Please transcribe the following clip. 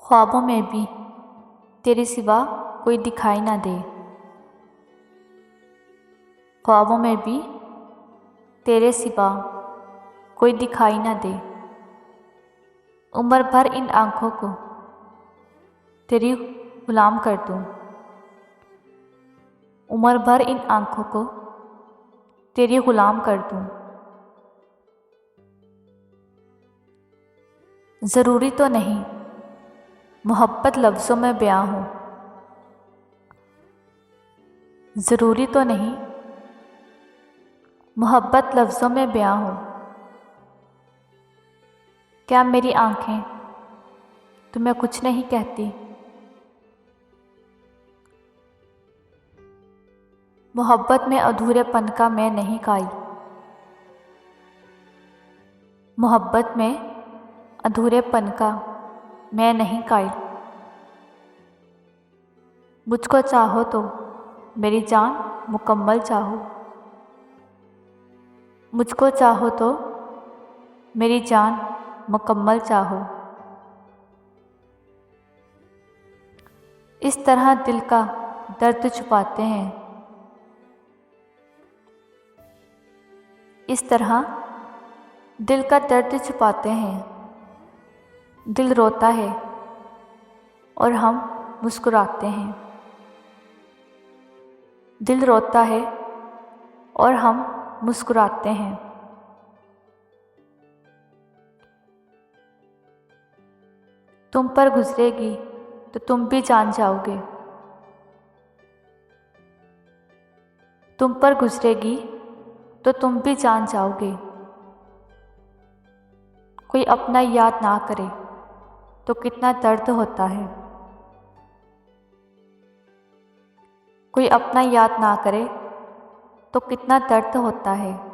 ख्वाबों में भी तेरे सिवा कोई दिखाई ना दे। ख्वाबों में भी तेरे सिवा कोई दिखाई ना दे। उम्र भर इन आँखों को तेरी गुलाम कर दूँ। उम्र भर इन आँखों को तेरी गुलाम कर दूँ। ज़रूरी तो नहीं मोहब्बत लफ्ज़ों में बयां हो। ज़रूरी तो नहीं मोहब्बत लफ्ज़ों में बयां हो। क्या मेरी आँखें तुम्हें कुछ नहीं कहती? मोहब्बत में अधूरेपन का मैं नहीं कायल। मोहब्बत में अधूरेपन का मैं नहीं कायल। मुझको चाहो तो मेरी जान मुकम्मल चाहो। मुझको चाहो तो मेरी जान मुकम्मल चाहो। इस तरह दिल का दर्द छुपाते हैं। इस तरह दिल का दर्द छुपाते हैं। दिल रोता है और हम मुस्कुराते हैं। दिल रोता है और हम मुस्कुराते हैं। तुम पर गुजरेगी तो तुम भी जान जाओगे। तुम पर गुजरेगी तो तुम भी जान जाओगे। कोई अपना याद ना करे तो कितना दर्द होता है। कोई अपना याद ना करे तो कितना दर्द होता है।